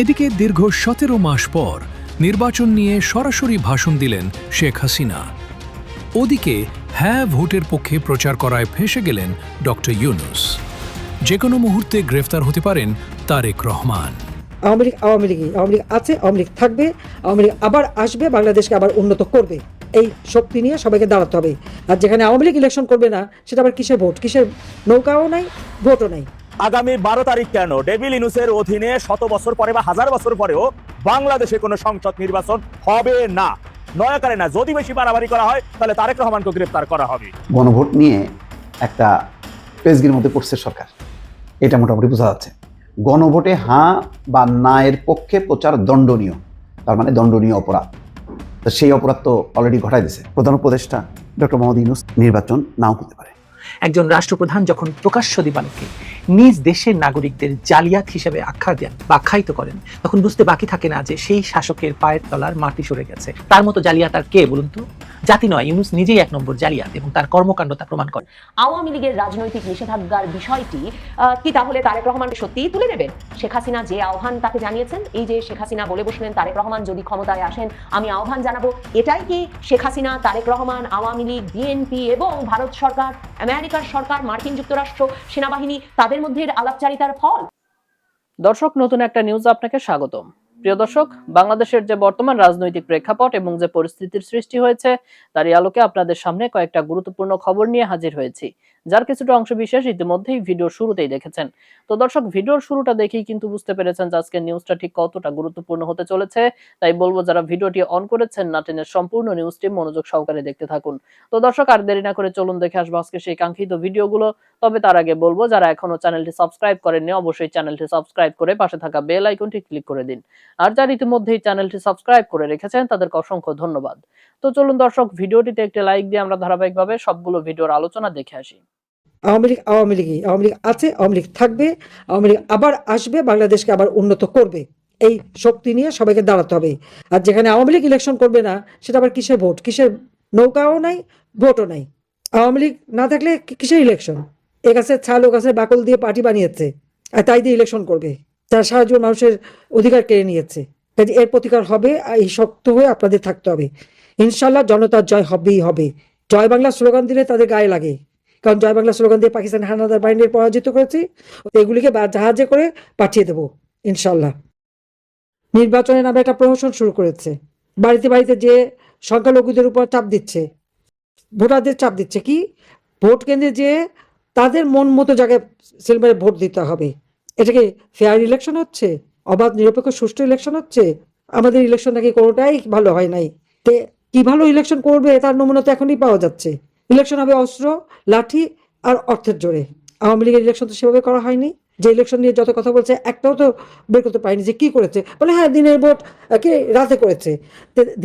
এদিকে দীর্ঘ ১৭ মাস পর নির্বাচন নিয়ে সরাসরি ভাষণ দিলেন শেখ হাসিনা। ওদিকে হ্যাঁ ভোটের পক্ষে প্রচার করায় ফেঁসে গেলেন ডক্টর ইউনূস। যে কোনো মুহূর্তে গ্রেফতার হতে পারেন তারেক রহমান। আওয়ামী লীগ আছে, আওয়ামী লীগ থাকবে, আওয়ামী লীগ আবার আসবে, বাংলাদেশকে আবার উন্নত করবে। এই শক্তি নিয়ে সবাইকে দাঁড়াতে হবে। আর যেখানে আওয়ামী লীগ ইলেকশন করবে না, সেটা আবার কিসের ভোট, কিসের নৌকাও নাই, ভোটও নাই। আগামী ১২ তারিখ কেন ডেভিল ইউনূসের অধীনে ১০০ বছর পরে বা ১০০০ বছর পরেও বাংলাদেশে কোনো সংসদ নির্বাচন হবে না। নয়াকারে না, যদি বেশি বাড়াবাড়ি করা হয় তাহলে তারেক রহমানকে গ্রেফতার করা হবে। গণভোট নিয়ে একটা পেজগির মধ্যে পড়ছে সরকার, এটা মোটামুটি বোঝা যাচ্ছে। গণভোটে হাঁ বা না এর পক্ষে প্রচার দণ্ডনীয়, তার মানে দণ্ডনীয় অপরাধ। তো সেই অপরাধ তো অলরেডি ঘটাই দিয়েছে প্রধান উপদেষ্টা ডক্টর মোহাম্মদ ইউনূস। নির্বাচন নাও হতে পারে। একজন রাষ্ট্রপ্রধান যখন প্রকাশ্য দিবালোকে নিজ দেশের নাগরিকদের জালিয়াত হিসেবে আখ্যা দেন বা আখ্যায়িত করেন, তখন বুঝতে বাকি থাকে না যে সেই শাসকের পায়ের তলার মাটি সরে গেছে। তার মতো জালিয়াত আর কে বলুন তো? জাতি নয়, ইউনূস নিজেই ১ নম্বর জালিয়াত এবং তার কর্মকাণ্ড তা প্রমাণ করে। আওয়ামী লীগের রাজনৈতিক নিষেধাজ্ঞার বিষয়টি কি তাহলে তারেক রহমানকে সত্যিই তুলে নেবেন? শেখ হাসিনা যে আহ্বান তাকে জানিয়েছেন, এই যে শেখ হাসিনা বলে বসলেন তারেক রহমান যদি ক্ষমতায় আসেন আমি আহ্বান জানাবো, এটাই কি শেখ হাসিনা, তারেক রহমান, আওয়ামী লীগ, বিএনপি এবং ভারত সরকার, আমেরিকার সরকার, মার্কিন যুক্তরাষ্ট্র, সেনাবাহিনী তাদের মধ্যে আলাপচারিতার ফল? দর্শক, নতুন একটা নিউজ আপনাকে স্বাগতম। প্রিয় দর্শক, বাংলাদেশের যে বর্তমান রাজনৈতিক প্রেক্ষাপট এবং যে পরিস্থিতির সৃষ্টি হয়েছে তারই আলোকে আপনাদের সামনে কয়েকটা গুরুত্বপূর্ণ খবর নিয়ে হাজির হয়েছি, যার কিছুটা অংশ বিশেষ ইতিমধ্যেই ভিডিওর শুরুতেই দেখেছেন। তো দর্শক, ভিডিওর শুরুটা দেখেই কিন্তু বুঝতে পেরেছেন যে আজকের নিউজটা ঠিক কতটা গুরুত্বপূর্ণ হতে চলেছে। তাই বলবো, যারা ভিডিওটি অন করেছেন না টেনে সম্পূর্ণ নিউজটি মনোযোগ সহকারে দেখতে থাকুন। তো দর্শক, আর দেরি না করে চলুন দেখে আসবো আজকে সেই কাঙ্ক্ষিত ভিডিওগুলো। তবে তার আগে বলবো, যারা এখনো চ্যানেলটি সাবস্ক্রাইব করেননি অবশ্যই চ্যানেলটি সাবস্ক্রাইব করে পাশে থাকা বেল আইকনটি ক্লিক করে দিন। আর যারা ইতিমধ্যেই চ্যানেলটি সাবস্ক্রাইব করে রেখেছেন তাদেরকে অসংখ্য ধন্যবাদ। তো চলুন দর্শক, ভিডিওটিতে একটি লাইক দিয়ে আমরা ধারাবাহিকভাবে সবগুলো ভিডিওর আলোচনা দেখে আসি। আওয়ামী লীগ আছে, আওয়ামী লীগ থাকবে, আওয়ামী লীগ আবার আসবে, বাংলাদেশকে আবার উন্নত করবে। এই শক্তি নিয়ে সবাইকে দাঁড়াতে হবে। আর যেখানে আওয়ামী লীগ ইলেকশন করবে না, সেটা আবার কিসের ভোট, কিসের নৌকাও নাই, ভোটও নাই। আওয়ামী লীগ না থাকলে কিসের ইলেকশন? এ গাছের ছাল ও গাছের বাকল দিয়ে পার্টি বানিয়েছে, আর তাই দিয়ে ইলেকশন করবে। তার সারা জীবন মানুষের অধিকার কেড়ে নিয়েছে। কাজে এর প্রতিকার হবে, আর এই শক্ত হয়ে আপনাদের থাকতে হবে। ইনশাল্লাহ জনতার জয় হবেই হবে। জয় বাংলা স্লোগান দিলে তাদের গায়ে লাগে, কারণ জয় বাংলা স্লোগান দিয়ে পাকিস্তান হানাদার বাহিনীর পরাজিত করেছি। এগুলিকে জাহাজে করে পাঠিয়ে দেবো ইনশাল্লাহ। নির্বাচনের নামে একটা প্রহসন শুরু করেছে, বাড়িতে বাড়িতে যে সংখ্যালঘুদের উপর চাপ দিচ্ছে, ভোটারদের চাপ দিচ্ছে। কি ভোট কেন্দ্রে যে তাদের মন মতো জায়গায় সিলভারে ভোট দিতে হবে। এটাকে ফেয়ার ইলেকশন হচ্ছে? অবাধ নিরপেক্ষ সুষ্ঠু ইলেকশন হচ্ছে? আমাদের ইলেকশন নাকি কোনোটাই ভালো হয় নাই। কি ভালো ইলেকশন করবে তার নমুনা তো এখনই পাওয়া যাচ্ছে। ইলেকশন হবে অস্ত্র, লাঠি আর অর্থের জোরে। আওয়ামী লীগের ইলেকশন তো সেভাবে করা হয়নি। যে ইলেকশন নিয়ে যত কথা বলছে একটাও তো বের করতে পারিনি যে কি করেছে। বলে হ্যাঁ দিনের ভোট কি রাতে করেছে,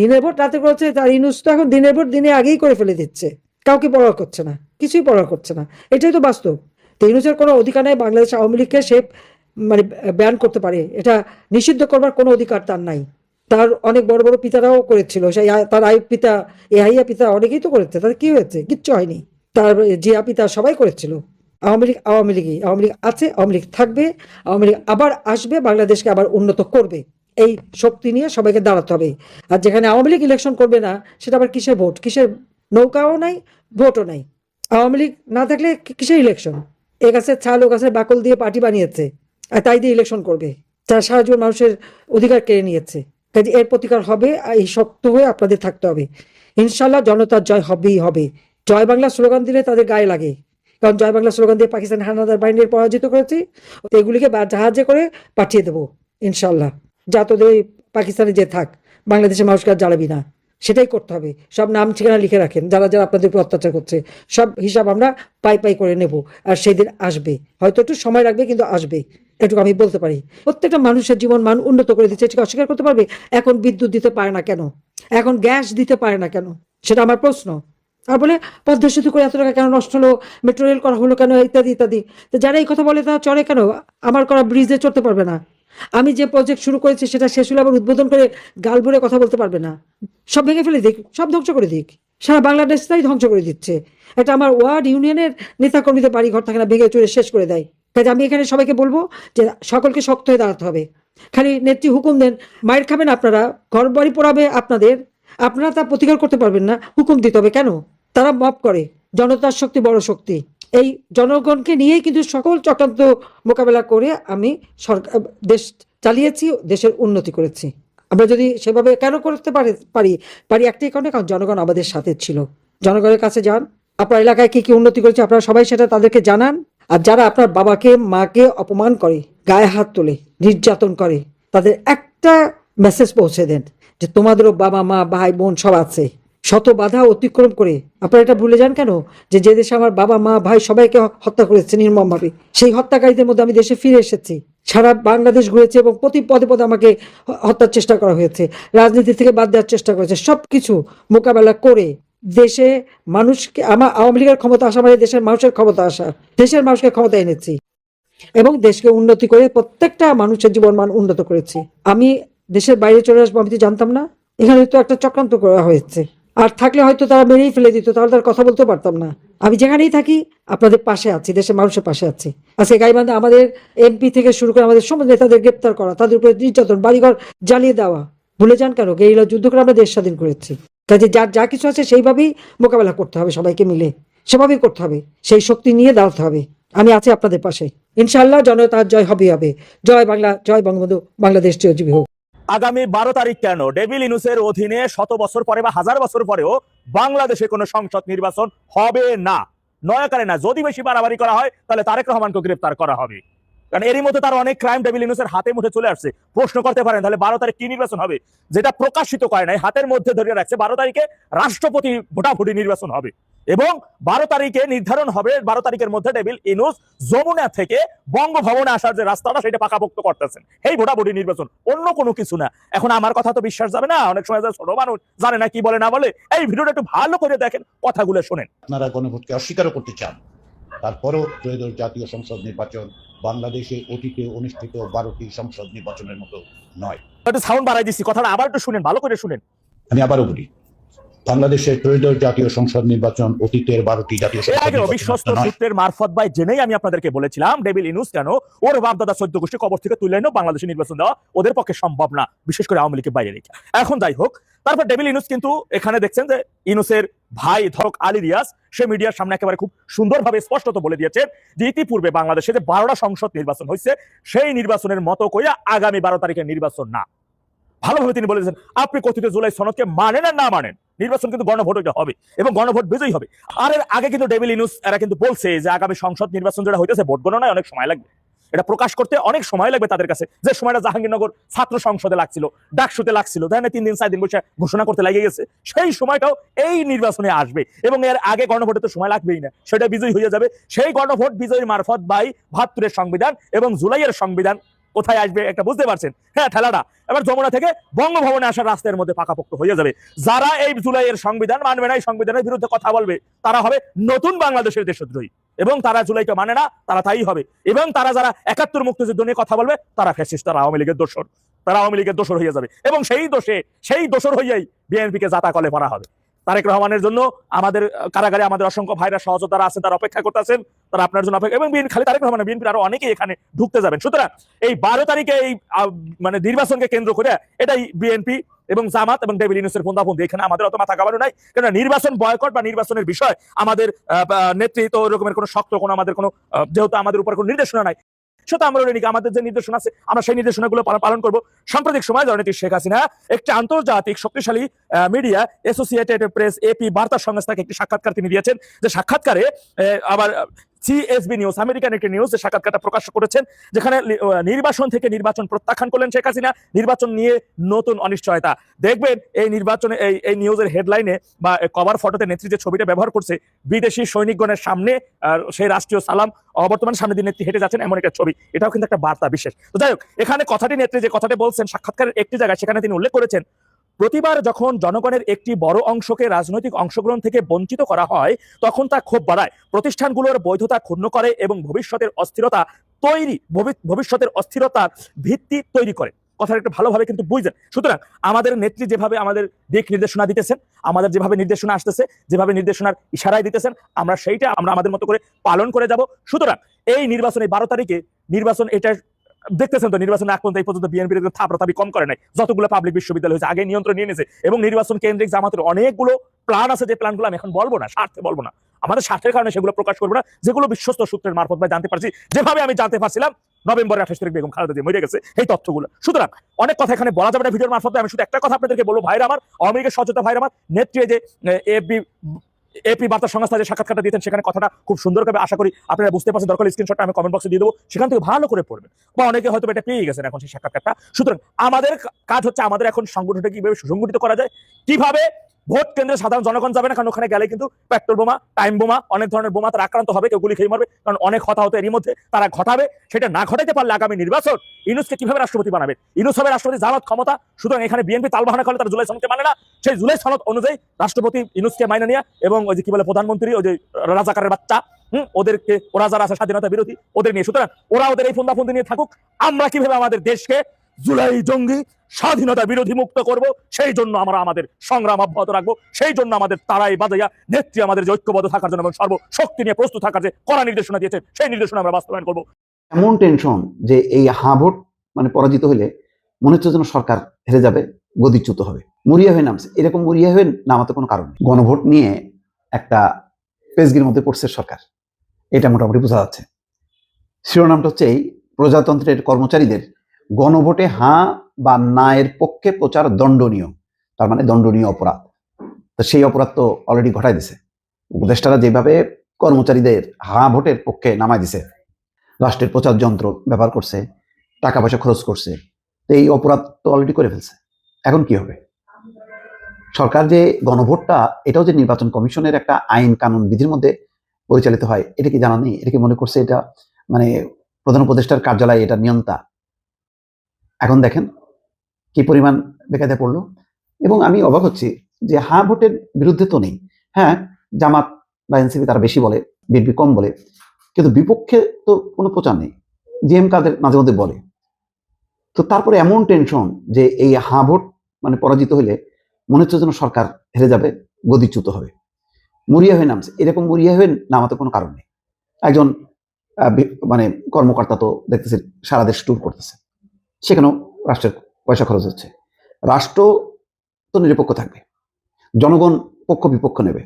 দিনের ভোট রাতে করেছে। তার ইউনূস তো এখন দিনের ভোট দিনে আগেই করে ফেলে দিচ্ছে, কাউকে পরোয়া করছে না, কিছুই পরোয়া করছে না। এটাই তো বাস্তব। তো ইউনূসের কোনো অধিকার নেই বাংলাদেশ আওয়ামী লীগকে সে মানে ব্যান করতে পারে, এটা নিষিদ্ধ করবার কোনো অধিকার তার নাই। তার অনেক বড় বড় পিতারাও করেছিল, সেই তার আইয়ুব পিতা, এহাইয়া পিতা অনেকেই তো করেছে, তাদের কি হয়েছে? কিচ্ছু হয়নি। তার জিয়া পিতা সবাই করেছিল। আওয়ামী লীগ আছে, আওয়ামী লীগ থাকবে, আওয়ামী লীগ আবার আসবে, বাংলাদেশকে আবার উন্নত করবে। এই শক্তি নিয়ে সবাইকে দাঁড়াতে হবে। আর যেখানে আওয়ামী লীগ ইলেকশন করবে না, সেটা আবার কিসের ভোট, কিসের নৌকাও নাই, ভোটও নাই। আওয়ামী লীগ না থাকলে কিসের ইলেকশন? এ গাছের ছাল ও গাছের বাকল দিয়ে পার্টি বানিয়েছে, আর তাই দিয়ে ইলেকশন করবে। তার সারা জীবন মানুষের অধিকার কেড়ে নিয়েছে। কাজে এর প্রতিকার হবে, আর এই শক্ত হয়ে আপনাদের থাকতে হবে। ইনশাল্লাহ জনতার জয় হবেই হবে। জয় বাংলা স্লোগান দিলে তাদের গায়ে লাগে, কারণ জয় বাংলা স্লোগান দিয়ে পাকিস্তান হানাদার বাহিনীর পরাজিত করেছি। এগুলিকে জাহাজে করে পাঠিয়ে দেবো ইনশাল্লাহ। যা তোদের ওই পাকিস্তানে যে থাক, বাংলাদেশের মানুষকে আর জ্বালাবি না, সেটাই করতে হবে। সব নাম ঠিকানা লিখে রাখেন, যারা যারা আপনাদের উপর অত্যাচার করছে, সব হিসাব আমরা পাই পাই করে নেব। আর সেই দিন আসবে, হয়তো একটু সময় লাগবে কিন্তু আসবে, এটুকু আমি বলতে পারি। প্রত্যেকটা মানুষের জীবন মান উন্নত করে দিচ্ছে, এটাকে অস্বীকার করতে পারবে? এখন বিদ্যুৎ দিতে পারে না কেন? এখন গ্যাস দিতে পারে না কেন? সেটা আমার প্রশ্ন। আর বলে পদ্মা সেতু করে এত টাকা কেন নষ্ট হলো, মেট্রো রেল করা হলো কেন, ইত্যাদি ইত্যাদি। তো যারা এই কথা বলে তারা চড়ে কেন? আমার করা ব্রিজে চড়তে পারবে না। আমি যে প্রজেক্ট শুরু করেছি সেটা শেষ হলে আবার উদ্বোধন করে গাল ভরে কথা বলতে পারবে না। সব ভেঙে ফেলে দিক, সব ধ্বংস করে দিক, সারা বাংলাদেশটাই ধ্বংস করে দিচ্ছে। এটা আমার ওয়ার্ড ইউনিয়নের নেতাকর্মীদের বাড়ি ঘর থাকে না, ভেঙে চুরে শেষ করে দেয়। কাজে আমি এখানে সবাইকে বলবো যে সকলকে শক্ত হয়ে দাঁড়াতে হবে। খালি নেত্রী হুকুম দেন, মায়ের খাবেন আপনারা, ঘর বাড়ি পোড়াবে আপনারা তা প্রতিকার করতে পারবেন না, হুকুম দিতে হবে কেন? তারা মাফ করে, জনতার শক্তি বড় শক্তি। এই জনগণকে নিয়েই কিন্তু সকল চক্রান্ত মোকাবেলা করে আমি সরকার দেশ চালিয়েছি, দেশের উন্নতি করেছি। আমরা যদি সেভাবে কেন করতে পারি একটাই কারণে, কারণ জনগণ আমাদের সাথে ছিল। জনগণের কাছে যান, আপনার এলাকায় কি কি উন্নতি করেছে আপনারা সবাই সেটা তাদেরকে জানান। আর যারা আপনার বাবাকে মাকে অপমান করে, গায়ে হাত তোলে, নির্যাতন করে, তাদের একটা মেসেজ পৌঁছে দেন যে তোমাদেরও বাবা মা ভাই বোন সব আছে। শত বাধা অতিক্রম করে আপনারা এটা ভুলে যান কেন যে দেশে আমার বাবা মা ভাই সবাইকে হত্যা করেছে নির্মমভাবে, সেই হত্যাকারীদের মধ্যে আমি দেশে ফিরে এসেছি। সারা বাংলাদেশ ঘুরেছে এবং প্রতি পদে পদে আমাকে হত্যার চেষ্টা করা হয়েছে, রাজনীতি থেকে বাদ দেওয়ার চেষ্টা করেছে। সবকিছু মোকাবেলা করে দেশে মানুষকে, আমার আওয়ামী লীগের ক্ষমতা আসা মানে দেশের মানুষের ক্ষমতা আসা, দেশের মানুষকে ক্ষমতা এনেছি এবং দেশকে উন্নতি করে প্রত্যেকটা মানুষের জীবন মান উন্নত করেছি। আমি দেশের বাইরে চলে আসবো আমি তো জানতাম না, এখানে তো একটা চক্রান্ত করা হয়েছে। আর থাকলে হয়তো তারা মেরেই ফেলে দিত, তাহলে তার কথা বলতে পারতাম না। আমি যেখানেই থাকি আপনাদের পাশে আছি, দেশের মানুষের পাশে আছি। আজকে গাইবান্ধা আমাদের এমপি থেকে শুরু করে আমাদের সমস্ত নেতাদের গ্রেপ্তার করা, তাদের উপরে নির্যাতন, বাড়িঘর জ্বালিয়ে দেওয়া, ভুলে যান কেন? গেরিলা যুদ্ধ করে আমরা দেশ স্বাধীন করেছি। কাজে যার যা কিছু আছে সেইভাবেই মোকাবেলা করতে হবে, সবাইকে মিলে সেভাবেই করতে হবে, সেই শক্তি নিয়ে দাঁড়াতে হবে। আমি আছি আপনাদের পাশে, ইনশাআল্লাহ। জনতার জয় হবে। জয় বাংলা, জয় বঙ্গবন্ধু, বাংলাদেশ চিরজীবী হোক। আগামী 12 তারিখ কেন ডেভিল ইনুসের অধীনে শত বছর পরে বা হাজার বছর পরেও বাংলাদেশে কোনো সংসদ নির্বাচন হবে না। নয়াকারে না, যদি বেশি বাড়াবাড়ি করা হয় তাহলে তারেক রহমানকে গ্রেফতার করা হবে। কারণ এরই মধ্যে তার অনেক ক্রাইম ডেভিল ইনুসের হাতে মুঠে চলে আসছে। প্রশ্ন করতে পারেন তাহলে 12 তারিখ কি নির্বাচন হবে, যেটা প্রকাশিত করে নাই, হাতের মধ্যে ধরে রাখছে। 12 তারিখে রাষ্ট্রপতি ভোটাভুটি নির্বাচন হবে এবং 12 তারিখে নির্ধারণ হবে 12 তারিখের মধ্যে ডেভিল ইনুস যমুনা থেকে বঙ্গভবনে আসার যে রাস্তাটা সেটা পাকাপোক্ত করতেছেন। এই ভোটাভুটি নির্বাচন, অন্য কোনো কিছু না। এখন আমার কথা তো বিশ্বাস যাবে না, অনেক সময় ছোট মানুষ জানে না কি বলে না বলে। এই ভিডিওটা একটু ভালো করে দেখেন, কথাগুলো শোনেন। আপনারা গণভোটকে অস্বীকার করতে চান, তারপরেও ত্রয়োদশ জাতীয় সংসদ নির্বাচন বাংলাদেশে অতীতে অনুষ্ঠিত 12টি সংসদ নির্বাচনের মতো নয়। একটু সাউন্ড বাড়াই দিচ্ছি, কথাটা আবার একটু শুনেন, ভালো করে শুনেন। আমি আবারও বলি, বাংলাদেশের ত্রয়োদশ জাতীয় সংসদ নির্বাচন অতীতের 12টি জাতীয় সংসদ নির্বাচন বিশ্বস্ত নয়। সূত্রের মারফত বাই জেনেই আমি আপনাদেরকে বলেছিলাম ডেভিল ইনুস কেন ওর বাপদাদা 14 গোষ্ঠী কবর থেকে তুলে এনে বাংলাদেশে নির্বাচন দেওয়া ওদের পক্ষে সম্ভব না, বিশেষ করে আওয়ামী লীগের বাইরে রেখে। এখন যাই হোক, তারপর ডেভিল ইনুস কিন্তু এখানে দেখছেন যে ইনুসের ভাই ধরক আলী রিয়াজ সে মিডিয়ার সামনে একেবারে খুব সুন্দরভাবে স্পষ্টত বলে দিয়েছেন যে ইতিপূর্বে বাংলাদেশে যে 12টা সংসদ নির্বাচন হয়েছে সেই নির্বাচনের মতো কইয়া আগামী 12 তারিখের নির্বাচন না। ভালোভাবে তিনি বলেছেন আপনি কথিত জুলাই সনদকে মানেন আর না মানেন, নির্বাচন কিন্তু গণভোট হবে এবং গণভোট বিজয়ী হবে। আর এর আগে কিন্তু ডেভিল ইনুস এরা কিন্তু বলছে যে আগামী সংসদ নির্বাচন যেটা হইতেছে ভোট গণনায় অনেক সময় লাগবে, এটা প্রকাশ করতে অনেক সময় লাগবে তাদের কাছে। যে সময়টা জাহাঙ্গীরনগর ছাত্র সংসদে লাগছিল, ডাকসুতে লাগছিল, তাই না, 3 দিন 4 দিন বসে ঘোষণা করতে লেগে গেছে, সেই সময়টাও এই নির্বাচনে আসবে এবং এর আগে গণভোটে তো সময় লাগবেই না, সেটা বিজয়ী হয়ে যাবে। সেই গণভোট বিজয়ীর মারফত বাই 72-এর সংবিধান এবং জুলাইয়ের সংবিধান কোথায় আসবে একটা বুঝতে পারছেন? হ্যাঁ, ঠেলাটা এবার যমুনা থেকে বঙ্গভবনে আসার রাস্তার মধ্যে পাকাপোক্ত হয়ে যাবে। যারা এই জুলাইয়ের সংবিধান মানবে না, এই সংবিধানের বিরুদ্ধে কথা বলবে, তারা হবে নতুন বাংলাদেশের দেশদ্রোহী এবং তারা জুলাইকে মানে না, তারা তাই হবে। এবং তারা যারা 71 মুক্তিযুদ্ধ নিয়ে কথা বলবে তারা ফ্যাসিস্ট, তারা আওয়ামী লীগের দোসর, তারা আওয়ামী লীগের দোসর হয়ে যাবে এবং সেই দোসর হইয়াই বিএনপিকে জাতা কলে পড়া হবে। তারেক রহমানের জন্য আমাদের কারাগারে আমাদের অসংখ্য ভাইরা সহযোদ্ধারা আছেন, তারা অপেক্ষা করতেছেন, তারা আপনার জন্য অপেক্ষা, এবং খালি তারেক রহমান বিএনপির আরো অনেকেই এখানে ঢুকতে যাবেন। সুতরাং এই 12 তারিখে এই মানে নির্বাচনকে কেন্দ্র করে এটাই বিএনপি এবং জামাত এবং ডেভিল ইনুসের ফোন্দাফোন্দি, এখানে আমাদের অত মাথা কামানো নাই। কেন নির্বাচন বয়কট বা নির্বাচনের বিষয় আমাদের নেতৃত্ব ওরকমের কোনো শক্ত কোনো আমাদের কোনো যেহেতু আমাদের উপর কোনো নির্দেশনা নাই, সেটা আমরা আমাদের যে নির্দেশনা আছে আমরা সেই নির্দেশনাগুলো পালন করব। সাম্প্রতিক সময় জননেত্রী শেখ হাসিনা একটি আন্তর্জাতিক শক্তিশালী মিডিয়া অ্যাসোসিয়েটেড প্রেস এপি বার্তা সংস্থাকে একটি সাক্ষাৎকার তিনি দিয়েছেন, যে সাক্ষাৎকারে আবার সিএসবি নিউজ আমেরিকান একটি নিউজ সাক্ষাৎকারটা প্রকাশ করেছেন, যেখানে নির্বাচন থেকে নির্বাচন প্রত্যাখ্যান করলেন শেখ হাসিনা, নির্বাচন নিয়ে নতুন অনিশ্চয়তা। দেখবেন এই নির্বাচনে এই নিউজের হেডলাইনে বা কভার ফটোতে নেত্রী যে ছবিটা ব্যবহার করছে বিদেশি সৈনিকগণের সামনে সেই রাষ্ট্রীয় সালাম অবর্তমান সামনে দিয়ে নেত্রী হেঁটে যাচ্ছেন এমন একটা ছবি, এটাও কিন্তু একটা বার্তা বিশেষ। তো যাই হোক, এখানে কথাটি নেত্রী যে কথাটি বলছেন সাক্ষাৎকারের একটি জায়গায়, সেখানে তিনি উল্লেখ করেছেন প্রতিবার যখন জনগণের একটি বড় অংশকে রাজনৈতিক অংশগ্রহণ থেকে বঞ্চিত করা হয় তখন তা ক্ষোভ বাড়ায়, প্রতিষ্ঠানগুলোর বৈধতা ক্ষুণ্ণ করে এবং ভবিষ্যতের অস্থিরতার ভিত্তি তৈরি করে। কথাটা একটু ভালোভাবে কিন্তু বুঝছেন। সুতরাং আমাদের নেত্রী যেভাবে আমাদের দিক নির্দেশনা দিতেছেন, আমাদের যেভাবে নির্দেশনা আসতেছে, যেভাবে নির্দেশনার ইশারায় দিতেছেন, আমরা সেইটা আমরা আমাদের মতো করে পালন করে যাব। সুতরাং এই নির্বাচন, এই 12 তারিখে নির্বাচন, এটা দেখতেছেন তো নির্বাচন আগ পর্যন্ত এই পর্যন্ত বিএনপির থাপড়াথাপি কম করে নাই, যতগুলো পাবলিক বিশ্ববিদ্যালয় হয়েছে আগে নিয়ন্ত্রণ নিয়ে নিয়েছে, এবং নির্বাচন কেন্দ্রিক জামাতের অনেকগুলো প্ল্যান আছে, যে প্ল্যানগুলো আমি এখন বলবো না, স্বার্থে বলবো না, আমাদের স্বার্থের কারণে সেগুলো প্রকাশ করবো না, যেগুলো বিশ্বস্ত সূত্রের মারফত ভাই জানতে পারছি, যেভাবে আমি জানতে পারছিলাম নভেম্বরের 28 তারিখ বেগম খালেদা জিয়া মরে গেছে, এই তথ্যগুলো। সুতরাং অনেক কথা এখানে বলা যাবে না ভিডিওর মারফতে, আমি শুধু একটা কথা আপনাদেরকে বলবো, ভাইরা আমার, আওয়ামী লীগের সচেতন ভাইরা আমার, নেত্রী যে এপি বার্তা সংস্থা যে সাক্ষাৎকারটা দিতেন, সেখানে কথাটা খুব সুন্দর করে আশা করি আপনারা বুঝতে পারছেন, দরকার স্ক্রিনশটটা আমি কমেন্ট বক্সে দিয়ে দেবো, সেখান থেকে ভালো করে পড়বেন, বা অনেকে হয়তো এটা পেয়ে গেছেন এখন সেই সাক্ষাৎকারটা। সুতরাং আমাদের কাজ হচ্ছে আমাদের এখন সংগঠনটা কিভাবে সুসংগঠিত করা যায়, কিভাবে ভোট কেন্দ্রে সাধারণ জনগণ যাবে না, কারণ ওখানে গেলে কিন্তু পেট্রোল বোমা, টাইম বোমা, অনেক ধরনের বোমা তারা আক্রান্ত হবে, কেউ গুলি খেয়ে মারবে, কারণ অনেক হতাহত এরই মধ্যে তারা ঘটাবে। সেটা না ঘটাইতে পারলে আগামী নির্বাচন ইউনূসকে কিভাবে রাষ্ট্রপতি বানাবে, ইউনূস হবে রাষ্ট্রপতি, জামাত ক্ষমতা। সুতরাং এখানে বিএনপি তালবাহানা করলে তারা জুলাই সনদকে মানে না, সেই জুলাই সনদ অনুযায়ী রাষ্ট্রপতি ইউনূসকে মাইনে নিয়ে, এবং ওই যে কি বলে প্রধানমন্ত্রী ওই যে রাজাকারের বাচ্চা, ওদেরকে, ওরা যারা আছে স্বাধীনতা বিরোধী, ওদের নিয়ে। সুতরাং ওরা ওদের এই ফন্দাফন্দি নিয়ে থাকুক, আমরা কিভাবে আমাদের দেশকে জুলাই জঙ্গি স্বাধীনতা বিরোধী মুক্ত করব, সেই জন্য আমরা আমাদের সংগ্রাম অব্যাহত রাখবো, সেই জন্য আমাদের তারাই বাজাইয়া নেত্রী আমাদের যে ঐক্যবদ্ধ থাকার জন্য এবং সর্বশক্তি নিয়ে প্রস্তুত থাকার যে কড়া নির্দেশনা দিয়েছেন, সেই নির্দেশনা আমরা বাস্তবায়ন করবো। এমন টেনশন যে এই হা ভোট মানে পরাজিত হলে মনে হচ্ছে যেন সরকার হেরে যাবে, গদিচ্যুত হবে, মরিয়া হয়ে নামছে। এরকম মরিয়া হয়ে নামাতে কোনো কারণ নেই। গণভোট নিয়ে একটা পেজগির মধ্যে পড়ছে সরকার, এটা মোটামুটি বোঝা যাচ্ছে। শিরোনামটা হচ্ছে এই, প্রজাতন্ত্রের কর্মচারীদের গণভোটে হাঁ বা না এর পক্ষে প্রচার দণ্ডনীয়, তার মানে দণ্ডনীয় অপরাধ। তো সেই অপরাধ তো অলরেডি ঘটাই দিছে উপদেষ্টারা, যেভাবে কর্মচারীদের হাঁ ভোটের পক্ষে নামাই দিছে, রাষ্ট্রের প্রচার যন্ত্র ব্যবহার করছে, টাকা পয়সা খরচ করছে, তো এই অপরাধ তো অলরেডি করে ফেলছে। এখন কি হবে? সরকার যে গণভোটটা, এটাও যে নির্বাচন কমিশনের একটা আইন কানুন বিধির মধ্যে পরিচালিত হয়, এটা কি জানা নেই? এটা কি মনে করছে এটা মানে প্রধান উপদেষ্টার কার্যালয় এটা নিয়ন্তা? এখন দেখেন কি পরিমাণ বেকায়দা পড়লো। এবং আমি অবাক হচ্ছি যে হ্যাঁ ভোটের বিরুদ্ধে তো নেই, হ্যাঁ জামাত বা এনসিপি তারা বেশি বলে, বিএনপি কম বলে, কিন্তু বিপক্ষে তো কোনো প্রচার নেই, জিএম কাদের মাঝে মধ্যে বলে। তো তারপরে এমন টেনশন যে এই হ্যাঁ ভোট মানে পরাজিত হলে মনে হচ্ছে যেন সরকার হেরে যাবে, গদিচ্যুত হবে, মরিয়া হয়ে নামছে। এরকম মরিয়া হয়ে নামাতে কোনো কারণ নেই। একজন মানে কর্মকর্তা তো দেখতেছে সারা দেশ ট্যুর করতেছে, সেখানেও রাষ্ট্রের পয়সা খরচ হচ্ছে। রাষ্ট্র তো নিরপেক্ষ থাকবে, জনগণ পক্ষ বিপক্ষ নেবে,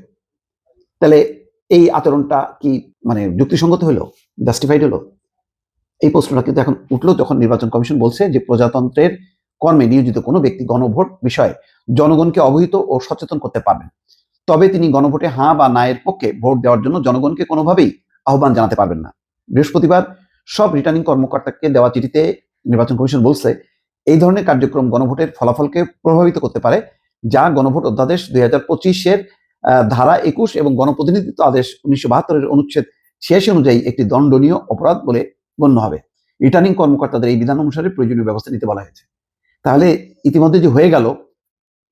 তাহলে এই আচরণটা কি মানে যুক্তিসঙ্গত হলো, জাস্টিফাইড হলো? এই প্রশ্নটা কিন্তু এখন উঠলো যখন নির্বাচন কমিশন বলছে যে প্রজাতন্ত্রের কর্মে নিয়োজিত কোনো ব্যক্তি গণভোট বিষয়ে জনগণকে অবহিত ও সচেতন করতে পারবেন, তবে তিনি গণভোটে হাঁ বা না এর পক্ষে ভোট দেওয়ার জন্য জনগণকে কোনোভাবেই আহ্বান জানাতে পারবেন না। বৃহস্পতিবার সব রিটার্নিং কর্মকর্তাকে দেওয়া চিঠিতে নির্বাচন কমিশন বলছে, এই ধরনের কার্যক্রম গণভোটের ফলাফলকে প্রভাবিত করতে পারে, যা গণভোট অধ্যাদেশ 2025-এর ধারা 21 এবং গণপ্রতিনিধিত্ব আদেশ 1972-এর অনুচ্ছেদ 86 অনুযায়ী একটি দণ্ডনীয় অপরাধ বলে গণ্য হবে। রিটার্নিং কর্মকর্তাদের এই বিধান অনুসারে প্রয়োজনীয় ব্যবস্থা নিতে বলা হয়েছে। তাহলে ইতিমধ্যে যে হয়ে গেল,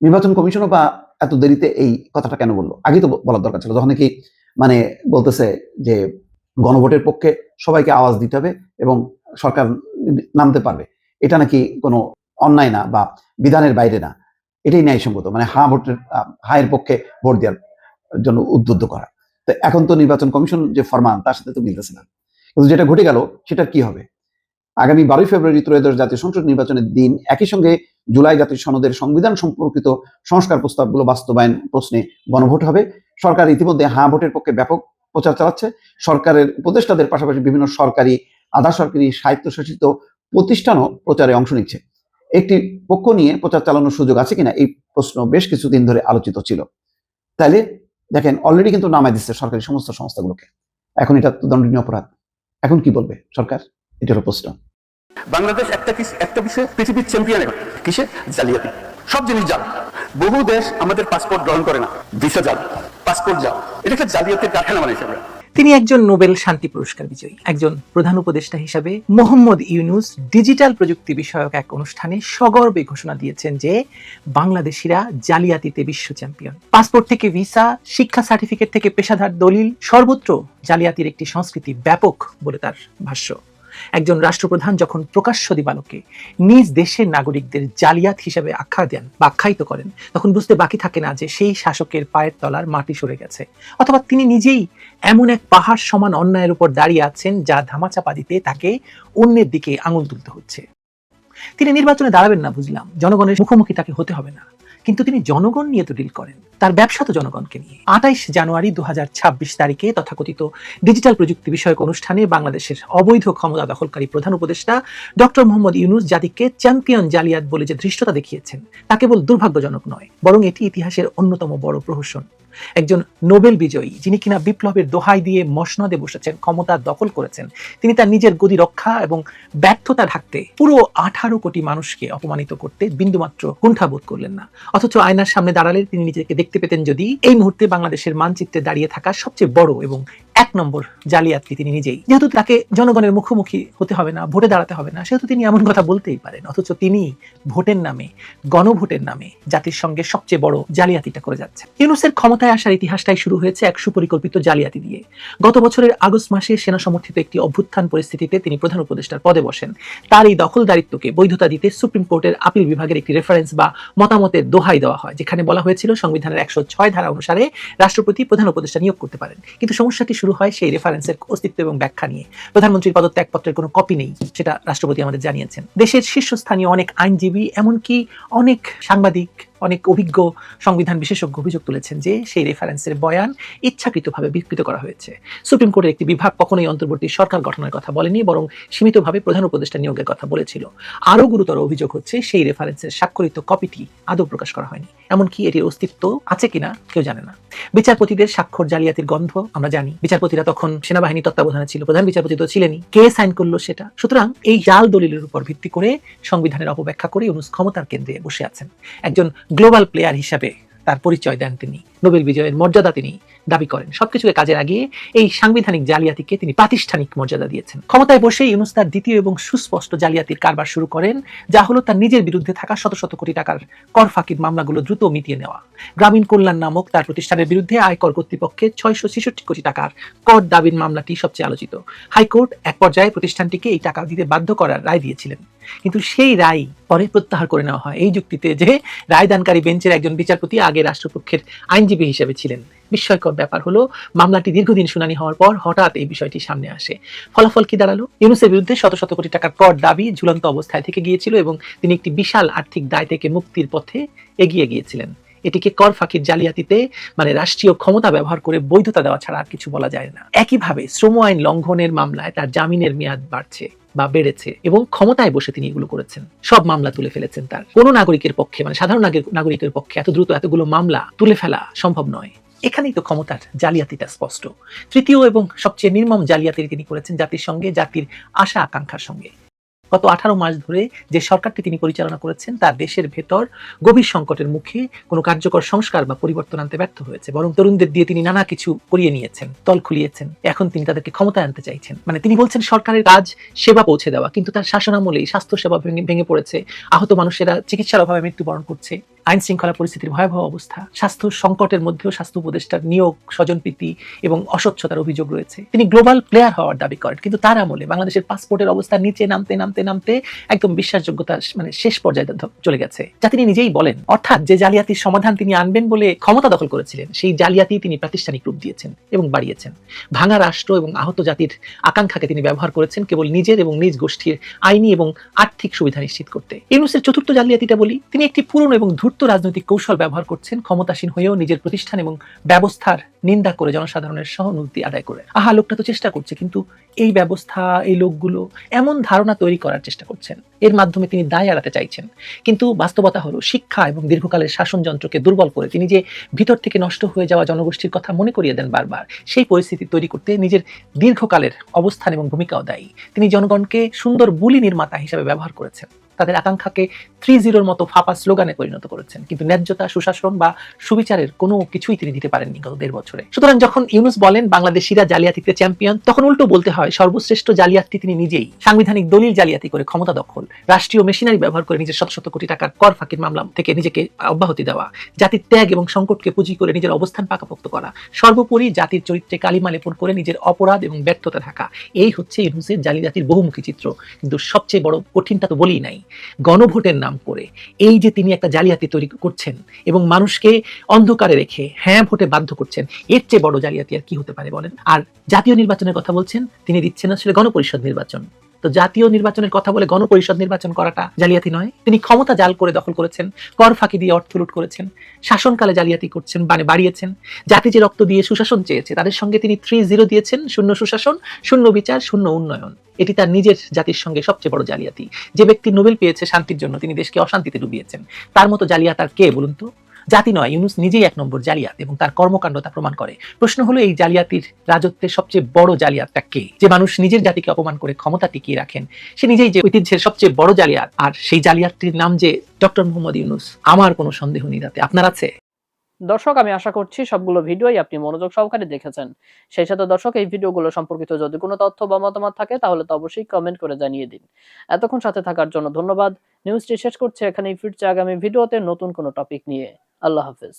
নির্বাচন কমিশনও বা এত দেরিতে এই কথাটা কেন বললো? আগেই তো বলার দরকার ছিল, যখন কি মানে বলতেছে যে গণভোটের পক্ষে সবাইকে আওয়াজ দিতে হবে এবং সরকার নামতে পারবে, এটা নাকি কোনো অন্যায় না বা বিধানের বাইরে না, এটাই ন্যায়সঙ্গত, মানে হায়ের পক্ষে ভোট দেওয়ার জন্য উদ্বুদ্ধ করা। তো এখন তো নির্বাচন কমিশন যে ফরমান তার সাথে তো মিলতেছে না। কিন্তু যেটা ঘটে গেল সেটার কি হবে? আগামী 12 ফেব্রুয়ারি ত্রয়োদশ জাতীয় সংসদ নির্বাচনের দিন একই সঙ্গে জুলাই জাতীয় সনদের সংবিধান সম্পর্কিত সংস্কার প্রস্তাবগুলো বাস্তবায়ন প্রশ্নে গণভোট হবে। সরকার ইতিমধ্যে হ্যাঁ ভোটের পক্ষে ব্যাপক প্রচার চালাচ্ছে। সরকারের উপদেষ্টাদের পাশাপাশি বিভিন্ন সরকারি, আধা সরকারি, স্বায়ত্তশাসিত প্রতিষ্ঠানও প্রচারে অংশ নিচ্ছে। একটি পক্ষ নিয়ে প্রচার চালানোর সুযোগ আছে কিনা এই প্রশ্ন বেশ কিছুদিন ধরে আলোচিত ছিল। তাইলে দেখেন অলরেডি কিন্তু নামায় দিচ্ছে সরকারি সমস্ত সংস্থাগুলোকে, এখন এটা তো দণ্ডনীয় অপরাধ। এখন কি বলবে সরকার? এটার প্রশ্ন। বাংলাদেশ একটা বিষয়ে পৃথিবীর চ্যাম্পিয়ন এখন কিসে? জালিয়াতি। সব জিনিস জাল। বহু দেশ আমাদের পাসপোর্ট গ্রহণ করে না, ভিসা জাল, পাসপোর্ট জাল। এটা একটা জালিয়াতির কারখানা বানাইছে আমরা। তিনি একজন নোবেল শান্তি পুরস্কার বিজয়ী, একজন প্রধান উপদেষ্টা হিসাবে মোহাম্মদ ইউনূস ডিজিটাল প্রযুক্তি বিষয়ক এক অনুষ্ঠানে সগর্বে ঘোষণা দিয়েছেন যে বাংলাদেশিরা জালিয়াতিতে বিশ্ব চ্যাম্পিয়ন। পাসপোর্ট থেকে ভিসা, শিক্ষা সার্টিফিকেট থেকে পেশাদার দলিল, সর্বত্র জালিয়াতির একটি সংস্কৃতি ব্যাপক বলে তার ভাষ্য। একজন রাষ্ট্রপ্রধান যখন প্রকাশ্য দিবালোকে নিজ দেশের নাগরিকদের জালিয়াত হিসেবে আখ্যা দেন বা আখ্যায়িত করেন, তখন বুঝতে বাকি থাকে না যে সেই শাসকের পায়ের তলার মাটি সরে গেছে, অথবা তিনি নিজেই এমন এক পাহাড় সমান অন্যায়ের উপর দাঁড়িয়ে আছেন যা ধামাচাপা দিতে তাকে অন্যের দিকে আঙুল তুলতে হচ্ছে। তিনি নির্বাচনে দাঁড়াবেন না বুঝলাম, জনগণের মুখোমুখি তাকে হতে হবে না, কিন্তু তিনি জনগণ নিয়ে তো ডিল করেন, তার ব্যবসা তো জনগণকে নিয়ে। 28 জানুয়ারি 2026 তারিখে তথাকথিত ডিজিটাল প্রযুক্তি বিষয়ক অনুষ্ঠানে বাংলাদেশের অবৈধ ক্ষমতা দখলকারী প্রধান উপদেষ্টা ডক্টর মোহাম্মদ ইউনূস জাতিকে চ্যাম্পিয়ন জালিয়াত বলে যে ধৃষ্টতা দেখিয়েছেন, তা কেবল দুর্ভাগ্যজনক নয়, বরং এটি ইতিহাসের অন্যতম বড় প্রহসন। একজন নোবেল বিজয়ী, যিনি কিনা বিপ্লবের দোহাই দিয়ে মসনদে বসেছেন, ক্ষমতা দখল করেছেন, তিনি তার নিজের গদি রক্ষা এবং ব্যর্থতা ঢাকতে পুরো 18 কোটি মানুষকে অপমানিত করতে বিন্দুমাত্র কুণ্ঠাবোধ করলেন না। অথচ আয়নার সামনে দাঁড়ালে তিনি নিজেকে দেখতে পেতেন যদি এই মুহূর্তে বাংলাদেশের মানচিত্রে দাঁড়িয়ে থাকা সবচেয়ে বড় এবং 1 নম্বর জালিয়াতি তিনি নিজেই। যেহেতু তাকে জনগণের মুখোমুখি হতে হবে না, ভোটে দাঁড়াতে হবে না, সেহেতু তিনি এমন কথা বলতেই পারেন। অথচ তিনি ভোটের নামে, গণভোটের নামে জাতির সঙ্গে সবচেয়ে বড় জালিয়াতিটা করে যাচ্ছে। ইউনূসের ক্ষমতায় আসার ইতিহাসটাই শুরু হয়েছে এক সুপরিকল্পিত জালিয়াতি দিয়ে। গত বছরের আগস্ট মাসে সেনা সমর্থিত একটি অভ্যুত্থান পরিস্থিতিতে তিনি প্রধান উপদেষ্টার পদে বসেন। তার এই দখলদারিত্বকে বৈধতা দিতে সুপ্রিম কোর্টের আপিল বিভাগের একটি রেফারেন্স বা মতামতের দোহাই দেওয়া হয়, যেখানে বলা হয়েছিল সংবিধানের 106 ধারা অনুসারে রাষ্ট্রপতি প্রধান উপদেষ্টা নিয়োগ করতে পারেন। কিন্তু সমস্যাটি শুরু হয় সেই রেফারেন্সের অস্তিত্ব এবং ব্যাখ্যা নিয়ে। প্রধানমন্ত্রীর পদত্যাগপত্রের কোনো কপি নেই, সেটা রাষ্ট্রপতি আমাদের জানিয়েছেন। দেশের শীর্ষস্থানীয় অনেক আইনজীবী, এমনকি অনেক সাংবাদিক, অনেক অভিজ্ঞ সংবিধান বিশেষজ্ঞ অভিযোগ তুলেছেন যে সেই রেফারেন্সের বয়ান ইচ্ছাকৃতভাবে বিকৃত করা হয়েছে। সুপ্রিম কোর্টের একটি বিভাগ কখনোই অন্তর্বর্তী সরকার গঠনের কথা বলেনি, বরং সীমিতভাবে প্রধান উপদেষ্টা নিয়োগের কথা বলেছিল। আরও গুরুতর অভিযোগ হচ্ছে সেই রেফারেন্সের স্বাক্ষরিত কপিটি আদৌ প্রকাশ করা হয়নি, এমনকি এটির অস্তিত্ব আছে কিনা কেউ জানে না। বিচারপতিদের স্বাক্ষর জালিয়াতির গন্ধ আমরা জানি। বিচারপতিরা তখন সেনাবাহিনী তত্ত্বাবধানে ছিল, প্রধান বিচারপতি তো ছিলেনই, কে সাইন করলো সেটা। সুতরাং এই জাল দলিলের উপর ভিত্তি করে সংবিধানের অপব্যাখ্যা করে ইউনূস ক্ষমতার কেন্দ্রে বসে আছেন। একজন গ্লোবাল প্লেয়ার হিসাবে তার পরিচয় দেন তিনি, নোবেল বিজয়ের মর্যাদা তিনি দাবি করেন। সবকিছুকে কাজে লাগিয়ে এই সাংবিধানিক জালিয়াতিকে তিনি প্রাতিষ্ঠানিক মর্যাদা দিয়েছেন। ক্ষমতায় বসে ইউনূস তার দ্বিতীয় এবং সুস্পষ্ট জালিয়াতির কারবার শুরু করেন, যা হলো তার নিজের বিরুদ্ধে থাকা শত শত কোটি টাকার কর ফাঁকির মামলাগুলো দ্রুত মিটিয়ে নেওয়া। গ্রামীণ কল্যাণ নামক তার প্রতিষ্ঠানের বিরুদ্ধে আয়কর কর্তৃপক্ষের 666 কোটি টাকার কর দাবির মামলাটি সবচেয়ে আলোচিত। হাইকোর্ট এক পর্যায়ে প্রতিষ্ঠানটিকে এই টাকা দিতে বাধ্য করার রায় দিয়েছিলেন, কিন্তু সেই রায় পরে প্রত্যাহার করে নেওয়া হয় এই যুক্তিতে যে রায়দানকারী বেঞ্চের একজন বিচারপতি আগে রাষ্ট্রপক্ষের আইনজীবী হিসেবে ছিলেন। বিস্ময়কর ব্যাপার হলো, মামলাটি দীর্ঘদিন শুনানি হওয়ার পর হঠাৎ এই বিষয়টি সামনে আসে। ফলাফল কি দাঁড়ালো? ইউনূসের বিরুদ্ধে শত শত কোটি টাকার কর দাবি ঝুলন্ত অবস্থায় থেকে গিয়েছিল এবং তিনি একটি বিশাল আর্থিক দায় থেকে মুক্তির পথে এগিয়ে গিয়েছিলেন। এটিকে কর ফাঁকির জালিয়াতিতে মানে রাষ্ট্রীয় ক্ষমতা ব্যবহার করে বৈধতা দেওয়া ছাড়া আর কিছু বলা যায় না। একইভাবে শ্রম আইন লঙ্ঘনের মামলায় তার জামিনের মেয়াদ বাড়ছে বা বেড়েছে এবং ক্ষমতায় বসে তিনি এগুলো করেছেন। সব মামলা তুলে ফেলেছেন তার। কোনো নাগরিকের পক্ষে মানে সাধারণ নাগরিকের পক্ষে এত দ্রুত এতগুলো মামলা তুলে ফেলা সম্ভব নয়। এখানেই তো ক্ষমতার জালিয়াতিটা স্পষ্ট। তৃতীয় এবং সবচেয়ে নির্মম জালিয়াতি তিনি করেছেন জাতির সঙ্গে, জাতির আশা আকাঙ্ক্ষার সঙ্গে। গত 18 মাস ধরে যে সরকারটি তিনি পরিচালনা করেছেন তার দেশের ভেতর গভীর সংকটের মুখে কোনো কার্যকর সংস্কার বা পরিবর্তন আনতে ব্যর্থ হয়েছে, বরং তরুণদের দিয়ে তিনি নানা কিছু করিয়ে নিয়েছেন, তল খুলিয়েছেন। এখন তিনি তাদেরকে ক্ষমতায় আনতে চাইছেন। মানে তিনি বলছেন সরকারের কাজ সেবা পৌঁছে দেওয়া, কিন্তু তার শাসনামলেই স্বাস্থ্য সেবা ভেঙে পড়েছে, আহত মানুষেরা চিকিৎসার অভাবে মৃত্যুবরণ করছে, আইন শৃঙ্খলা পরিস্থিতির ভয়াবহ অবস্থা, স্বাস্থ্য সংকটের মধ্যেও স্বাস্থ্য উপদেষ্টার নিয়োগ, স্বজনপ্রীতি এবং অস্বচ্ছতার অভিযোগ রয়েছে। তিনি গ্লোবাল প্লেয়ার হওয়ার দাবি করেন, কিন্তু তার আমলে বাংলাদেশের পাসপোর্টের অবস্থা নিচে নামতে নামতে নামতে একদম বিশ্বাসযোগ্যতা মানে শেষ পর্যায়ে চলে গেছে, যা তিনি নিজেই বলেন। অর্থাৎ যে জালিয়াতির সমাধান তিনি আনবেন বলে ক্ষমতা দখল করেছিলেন, সেই জালিয়াতি তিনি প্রাতিষ্ঠানিক রূপ দিয়েছেন এবং বাড়িয়েছেন। ভাঙা রাষ্ট্র এবং আহত জাতির আকাঙ্ক্ষাকে তিনি ব্যবহার করেছেন কেবল নিজের এবং নিজ গোষ্ঠীর আইনি এবং আর্থিক সুবিধা নিশ্চিত করতে। ইউনূসের চতুর্থ জালিয়াতিটা বলি, তিনি একটি পুরনো এবং ধূর্ত রাজনৈতিক কৌশল ব্যবহার করছেন, ক্ষমতাসীন হয়েও নিজের প্রতিষ্ঠান এবং ব্যবস্থার নিন্দা করে জনসাধারণের সহানুভূতি আদায় করে। লোকটা তো চেষ্টা করছে, কিন্তু এই ব্যবস্থা, এই লোকগুলো এমন ধারণা তৈরি করার চেষ্টা করছেন, এর মাধ্যমে তিনি দায় এড়াতে চাইছেন। কিন্তু বাস্তবতা হলো শিক্ষা এবং দীর্ঘকালের শাসনযন্ত্রকে দুর্বল করে তিনি যে ভিতর থেকে নষ্ট হয়ে যাওয়া জনগোষ্ঠীর কথা মনে করিয়ে দেন বারবার, সেই পরিস্থিতি তৈরি করতে নিজের দীর্ঘকালের অবস্থান এবং ভূমিকাও দায়ী। তিনি জনগণকে সুন্দর বুলি নির্মাতা হিসেবে ব্যবহার করেছেন। তাদের আকাঙ্ক্ষাকে 3-0 মতো ফাঁপা স্লোগানে পরিণত করেছেন, কিন্তু ন্যায্যতা, সুশাসন বা সুবিচারের কোনো কিছুই তিনি দিতে পারেননি গত 1.5 বছরে। সুতরাং যখন ইউনূস বলেন বাংলাদেশিরা জালিয়াতিতে চ্যাম্পিয়ন, তখন উল্টো বলতে হয় সর্বশ্রেষ্ঠ জালিয়াতি তিনি নিজেই। সাংবিধানিক দলিল জালিয়াতি করে ক্ষমতা দখল, রাষ্ট্রীয় মেশিনারি ব্যবহার করে নিজের শত শত কোটি টাকার কর ফাঁকির মামলা থেকে নিজেকে অব্যাহতি দেওয়া, জাতির ত্যাগ এবং সংকটকে পুঁজি করে নিজের অবস্থান পাকাপোক্ত করা, সর্বোপরি জাতির চরিত্রে কালিমা লেপন করে নিজের অপরাধ এবং ব্যর্থতা ঢাকা, এই হচ্ছে ইউনূসের জালিয়াতির বহুমুখী চিত্র। কিন্তু সবচেয়ে বড় কঠিনটা তো বলি নাই, গণভোটের নাম করে এই যে তিনি একটা জালিয়াতি তৈরি করছেন এবং মানুষকে অন্ধকারে রেখে হ্যাঁ ভোটে বাধ্য করছেন, এর চেয়ে বড় জালিয়াতি আর কি হতে পারে বলেন? আর জাতীয় নির্বাচনের কথা বলছেন, তিনি দিচ্ছেন আসলে গণপরিষদ নির্বাচন। তো জাতীয় নির্বাচনের কথা বলে গণপরিষদ নির্বাচন করাটা জালিয়াতি নয়? তিনি ক্ষমতা জাল করে দখল করেছেন, কর ফাঁকি দিয়ে অর্থ লুট করেছেন, শাসনকালে জালিয়াতি করছেন, মানে বাড়িয়েছেন। জাতি যে রক্ত দিয়ে সুশাসন চেয়েছে তাদের সঙ্গে তিনি 3-0 দিয়েছেন, শূন্য সুশাসন, শূন্য বিচার, শূন্য উন্নয়ন। এটি তার নিজের জাতির সঙ্গে সবচেয়ে বড় জালিয়াতি। যে ব্যক্তি নোবেল পেয়েছে শান্তির জন্য, তিনি দেশকে অশান্তিতে ডুবিয়েছেন। তার মতো জালিয়াত আর কে বলুন তো? জাতি নয়, ইউনূস নিজেই 1 নম্বর জালিয়াত এবং তার কর্মকাণ্ড তা প্রমাণ করে। প্রশ্ন হলো, এই জালিয়াতির রাজত্বের সবচেয়ে বড় জালিয়াতটা কে? যে মানুষ নিজের জাতিকে অপমান করে ক্ষমতা টিকিয়ে রাখেন, সে নিজেই যে ঐতিহ্যের সবচেয়ে বড় জালিয়াত। আর সেই জালিয়াতটির নাম যে ডক্টর মোহাম্মদ ইউনূস। আমার কোনো সন্দেহ নেই তাতে, আপনার আছে? দর্শক, আমি আশা করছি সবগুলো ভিডিওই আপনি মনোযোগ সহকারে দেখেছেন। সেই সাথে দর্শক, এই ভিডিওগুলো সম্পর্কিত যদি কোনো তথ্য বা মতামত থাকে তাহলে তো অবশ্যই কমেন্ট করে জানিয়ে দিন। এতক্ষণ সাথে থাকার জন্য ধন্যবাদ। নিউজটি শেষ করছে এখানেই, ফিরছে আগামী ভিডিওতে নতুন কোনো টপিক নিয়ে। আল্লাহ হাফেজ।